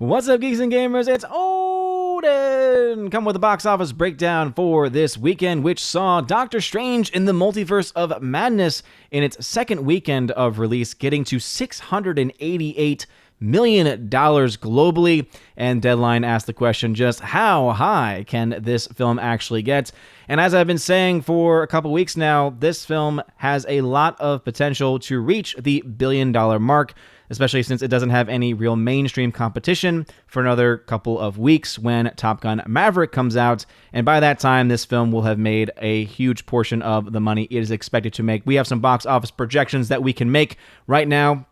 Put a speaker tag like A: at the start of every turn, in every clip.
A: What's up, geeks and gamers? It's Odin! Come with a box office breakdown for this weekend, which saw Doctor Strange in the Multiverse of Madness in its second weekend of release, getting to $688 million globally. And Deadline asked the question, just how high can this film actually get? And as I've been saying for a couple weeks now, this film has a lot of potential to reach the billion-dollar mark, especially since it doesn't have any real mainstream competition for another couple of weeks when Top Gun Maverick comes out. And by that time, this film will have made a huge portion of the money it is expected to make. We have some box office projections that we can make right now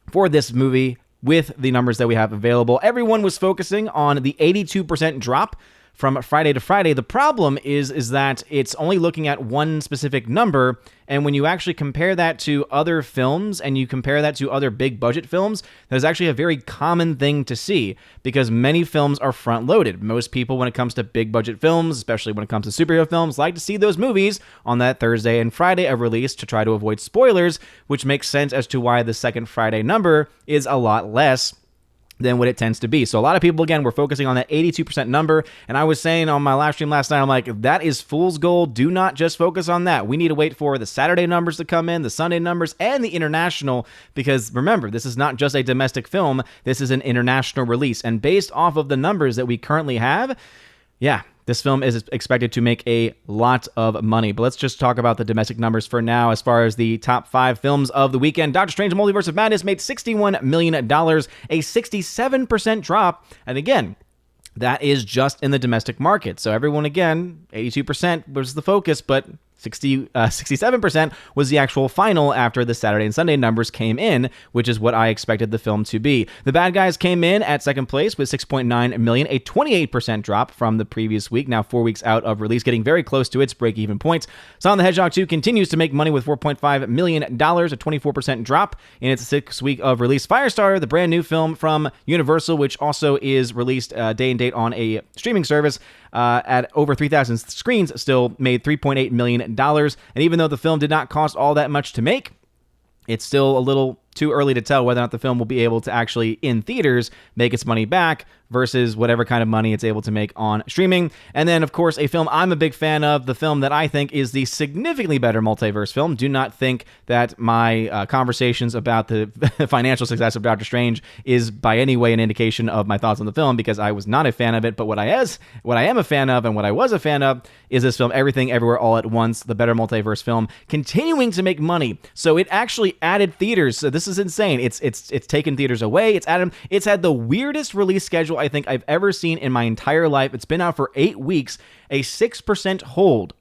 A: for this movie with the numbers that we have available. Everyone was focusing on the 82% drop from Friday to Friday. The problem is that it's only looking at one specific number, and when you actually compare that to other films and you compare that to other big budget films, that is actually a very common thing to see because many films are front loaded. Most people, when it comes to big budget films, especially when it comes to superhero films, like to see those movies on that Thursday and Friday of release to try to avoid spoilers, which makes sense as to why the second Friday number is a lot less than what it tends to be. So a lot of people, again, were focusing on that 82% number, and I was saying on my live stream last night, I'm like, that is fool's gold. Do not just focus on that. We need to wait for the Saturday numbers to come in, the Sunday numbers, and the international, because remember, this is not just a domestic film, this is an international release, and based off of the numbers that we currently have, yeah, this film is expected to make a lot of money. But let's just talk about the domestic numbers for now. As far as the top 5 films of the weekend, Doctor Strange Multiverse of Madness made $61 million, a 67% drop. And again, that is just in the domestic market. So everyone, again, 82% was the focus, but 67% was the actual final after the Saturday and Sunday numbers came in, which is what I expected the film to be. The Bad Guys came in at second place with $6.9 million, a 28% drop from the previous week, now 4 weeks out of release, getting very close to its break-even point. Sonic the Hedgehog 2 continues to make money with $4.5 million, a 24% drop in its 6th week of release. Firestarter, the brand new film from Universal, which also is released day and date on a streaming service, at over 3,000 screens, still made $3.8 million. And even though the film did not cost all that much to make, it's still a little too early to tell whether or not the film will be able to actually, in theaters, make its money back versus whatever kind of money it's able to make on streaming. And then, of course, a film I'm a big fan of, the film that I think is the significantly better multiverse film. Do not think that my conversations about the financial success of Doctor Strange is by any way an indication of my thoughts on the film, because I was not a fan of it. But what I am a fan of and what I was a fan of is this film, Everything Everywhere All at Once, the better multiverse film, continuing to make money. So it actually added theaters. So this is insane. It's taken theaters away. It's had the weirdest release schedule I think I've ever seen in my entire life. It's been out for 8 weeks, a 6% hold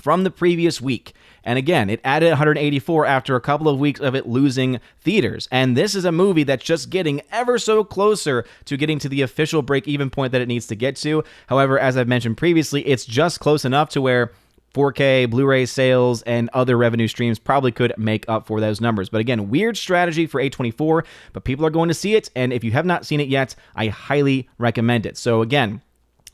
A: from the previous week. And again, it added 184 after a couple of weeks of it losing theaters. And this is a movie that's just getting ever so closer to getting to the official break-even point that it needs to get to. However, as I've mentioned previously, it's just close enough to where 4K, Blu-ray sales, and other revenue streams probably could make up for those numbers. But again, weird strategy for A24, but people are going to see it, and if you have not seen it yet, I highly recommend it. So again,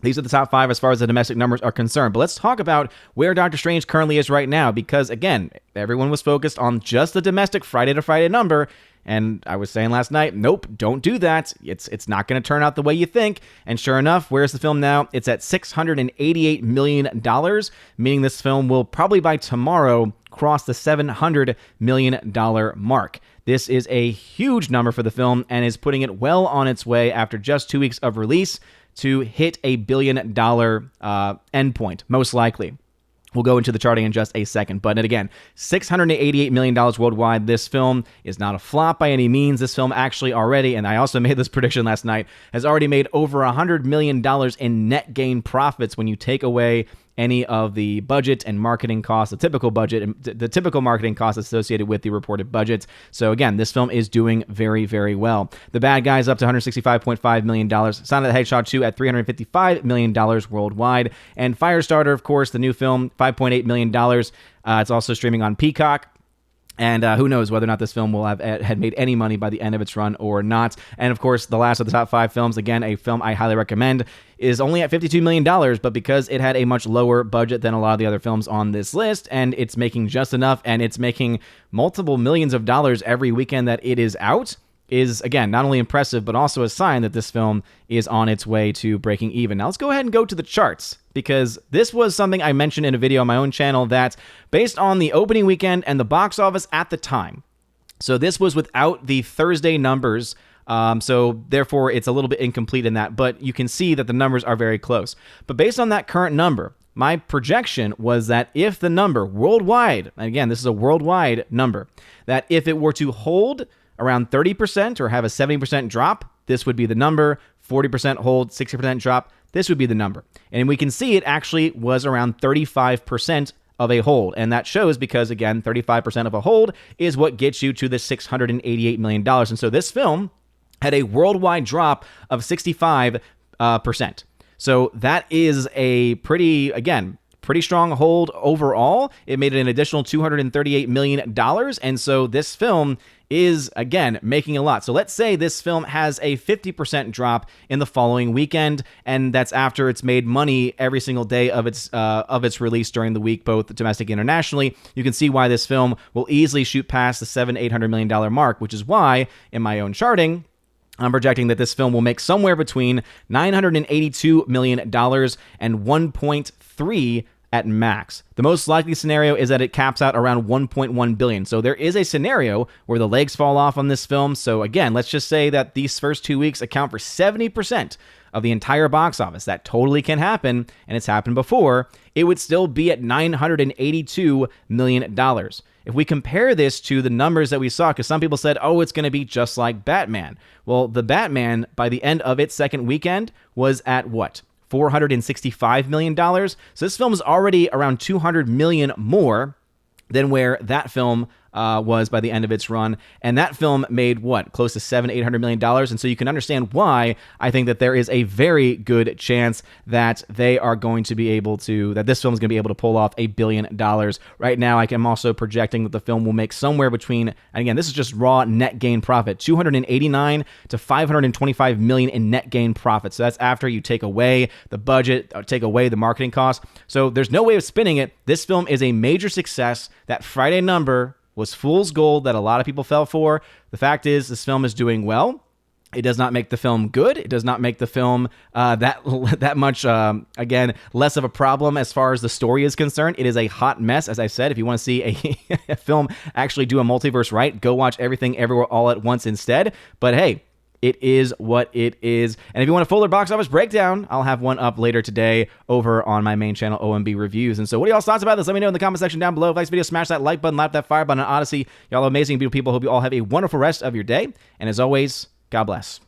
A: these are the top 5 as far as the domestic numbers are concerned. But let's talk about where Doctor Strange currently is right now, because again, everyone was focused on just the domestic Friday to Friday number, and I was saying last night, nope, don't do that. It's not going to turn out the way you think. And sure enough, where's the film now? It's at $688 million, meaning this film will probably by tomorrow cross the $700 million mark. This is a huge number for the film and is putting it well on its way after just 2 weeks of release to hit a $1 billion endpoint, most likely. We'll go into the charting in just a second. But again, $688 million worldwide. This film is not a flop by any means. This film actually already, and I also made this prediction last night, has already made over $100 million in net gain profits when you take away any of the budget and marketing costs, the typical budget and the typical marketing costs associated with the reported budgets. So again, this film is doing very, very well. The Bad Guys up to $165.5 million. Sonic the Hedgehog 2 at $355 million worldwide. And Firestarter, of course, the new film, $5.8 million. It's also streaming on Peacock. And who knows whether or not this film will have had made any money by the end of its run or not. And of course, the last of the top 5 films, again, a film I highly recommend, is only at $52 million, but because it had a much lower budget than a lot of the other films on this list, and it's making just enough, and it's making multiple millions of dollars every weekend that it is out, is, again, not only impressive, but also a sign that this film is on its way to breaking even. Now, let's go ahead and go to the charts, because this was something I mentioned in a video on my own channel that, based on the opening weekend and the box office at the time, so this was without the Thursday numbers, so therefore it's a little bit incomplete in that, but you can see that the numbers are very close. But based on that current number, my projection was that if the number worldwide, and again, this is a worldwide number, that if it were to hold around 30% or have a 70% drop, this would be the number. 40% hold, 60% drop, this would be the number. And we can see it actually was around 35% of a hold. And that shows because, again, 35% of a hold is what gets you to the $688 million. And so this film had a worldwide drop of 65%. So that is a pretty strong hold overall. It made an additional $238 million. And so this film is, again, making a lot. So let's say this film has a 50% drop in the following weekend, and that's after it's made money every single day of its release during the week, both domestic and internationally. You can see why this film will easily shoot past the $700-800 million mark, which is why, in my own charting, I'm projecting that this film will make somewhere between $982 million and 1.3 at max. The most likely scenario is that it caps out around 1.1 billion. So there is a scenario where the legs fall off on this film. So again, let's just say that these first 2 weeks account for 70% of the entire box office. That totally can happen, and it's happened before. It would still be at $982 million. If we compare this to the numbers that we saw, because some people said, oh, it's going to be just like Batman. Well, the Batman, by the end of its second weekend, was at what? $465 million. So this film is already around $200 million more than where that film was by the end of its run. And that film made what? Close to $700-800 million. And so you can understand why I think that there is a very good chance that they are going to be able to, that this film is going to be able to pull off $1 billion. Right now, I am also projecting that the film will make somewhere between, and again, this is just raw net gain profit, $289 to $525 million in net gain profit. So that's after you take away the budget, take away the marketing costs. So there's no way of spinning it. This film is a major success. That Friday number was fool's gold that a lot of people fell for. The fact is, this film is doing well. It does not make the film good. It does not make the film that much, again, less of a problem as far as the story is concerned. It is a hot mess, as I said. If you want to see a film actually do a multiverse right, go watch Everything Everywhere All at Once instead. But hey, it is what it is. And if you want a fuller box office breakdown, I'll have one up later today over on my main channel, OMB Reviews. And so what are y'all's thoughts about this? Let me know in the comment section down below. If you like this video, smash that like button, slap that fire button on Odyssey. Y'all are amazing, beautiful people. Hope you all have a wonderful rest of your day. And as always, God bless.